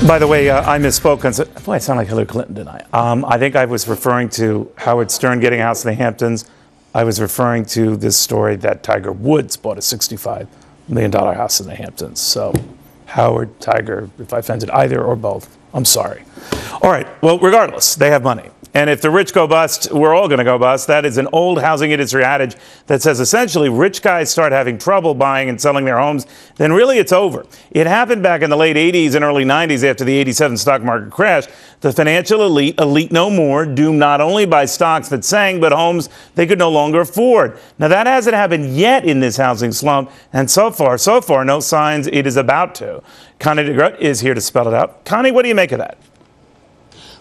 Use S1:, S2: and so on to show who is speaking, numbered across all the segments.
S1: By the way, I misspoke. Boy, I sound like Hillary Clinton, didn't I? I think I was referring to Howard Stern getting a house in the Hamptons. I was referring to this story that Tiger Woods bought a $65 million house in the Hamptons. So, Howard, Tiger, if I offended either or both, I'm sorry. All right, well, regardless, they have money. And if the rich go bust, we're all going to go bust. That is an old housing industry adage that says essentially rich guys start having trouble buying and selling their homes, then really it's over. It happened back in the late 80s and early 90s after the 87 stock market crash. The financial elite no more, doomed not only by stocks that sank, but homes they could no longer afford. Now, that hasn't happened yet in this housing slump, and so far, no signs it is about to. Connie DeGroot is here to spell it out. Connie, what do you make of that?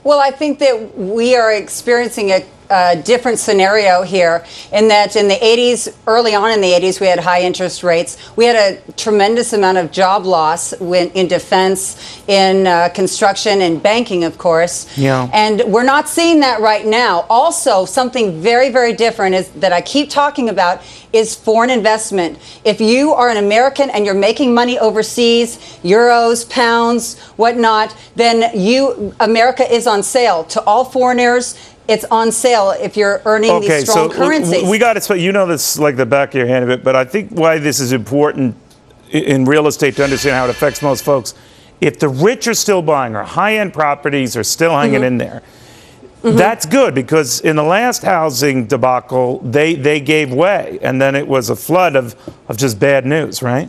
S2: Well, I think that we are experiencing a different scenario here in that in the 80s, early on in the 80s, we had high interest rates. We had a tremendous amount of job loss in defense, in construction, and banking, of course.
S1: Yeah.
S2: And we're not seeing that right now. Also, something very, very different is that I keep talking about is foreign investment. If you are an American and you're making money overseas, euros, pounds, whatnot, then America is on sale to all foreigners. It's on sale if you're earning these strong currencies.
S1: We got to, you know this like the back of your hand a bit, but I think why this is important in real estate to understand how it affects most folks. If the rich are still buying or high-end properties are still hanging in there, that's good, because in the last housing debacle, they gave way, and then it was a flood of just bad news, right?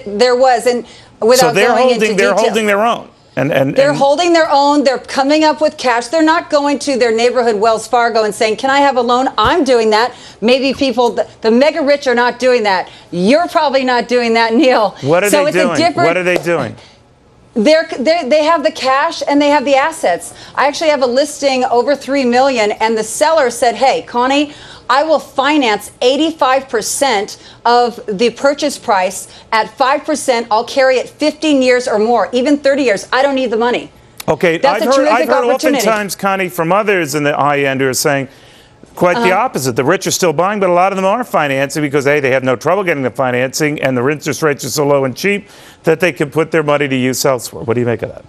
S2: There was, and without going into detail,
S1: they're holding their own.
S2: They're holding their own. They're coming up with cash. They're not going to their neighborhood Wells Fargo and saying, can I have a loan? I'm doing that. Maybe people, the mega rich are not doing that. You're probably not doing that, Neil.
S1: What are they doing? What are they doing?
S2: They have the cash and they have the assets. I actually have a listing over $3 million, and the seller said, hey, Connie, I will finance 85% of the purchase price at 5%. I'll carry it 15 years or more, even 30 years. I don't need the money.
S1: Okay, I've heard oftentimes, Connie, from others in the high end who are saying quite the opposite. The rich are still buying, but a lot of them are financing because, hey, they have no trouble getting the financing, and the interest rates are so low and cheap that they can put their money to use elsewhere. What do you make of that?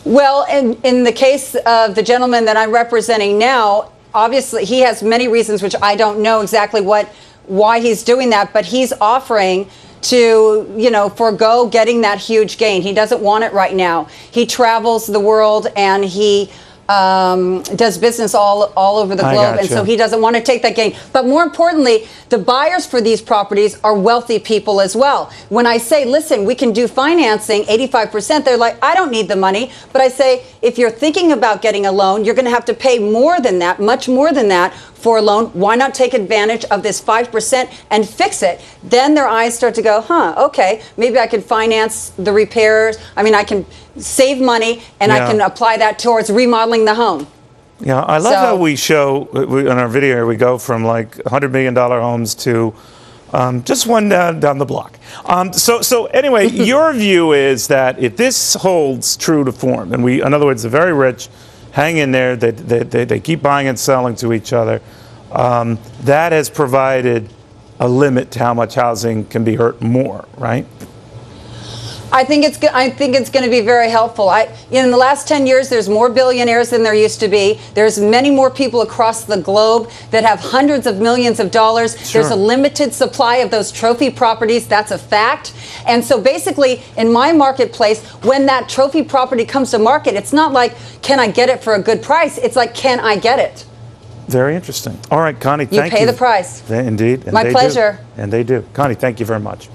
S2: Well, in the case of the gentleman that I'm representing now, obviously, he has many reasons, which I don't know exactly why he's doing that, but he's offering to, forego getting that huge gain. He doesn't want it right now. He travels the world and he does business all over the globe, and so he doesn't want to take that gain. But more importantly, the buyers for these properties are wealthy people as well. When I say, listen, we can do financing 85%, they're like, I don't need the money. But I say, if you're thinking about getting a loan, you're going to have to pay more than that, much more than that, for a loan. Why not take advantage of this 5% and fix it? Then their eyes start to go, okay, maybe I can finance the repairs. I mean, I can save money, and I can apply that towards remodeling the home.
S1: Yeah, I love how we show, in our video here, we go from like $100 million homes to just one down the block. So anyway, your view is that if this holds true to form, and in other words, the very rich hang in there, they keep buying and selling to each other, that has provided a limit to how much housing can be hurt more, right?
S2: I think it's going to be very helpful. In the last 10 years, there's more billionaires than there used to be. There's many more people across the globe that have hundreds of millions of dollars. Sure. There's a limited supply of those trophy properties. That's a fact. And so basically, in my marketplace, when that trophy property comes to market, it's not like, can I get it for a good price? It's like, can I get it?
S1: Very interesting. All right, Connie, thank you.
S2: You pay the price.
S1: Indeed. And
S2: my pleasure.
S1: And they do. Connie, thank you very much.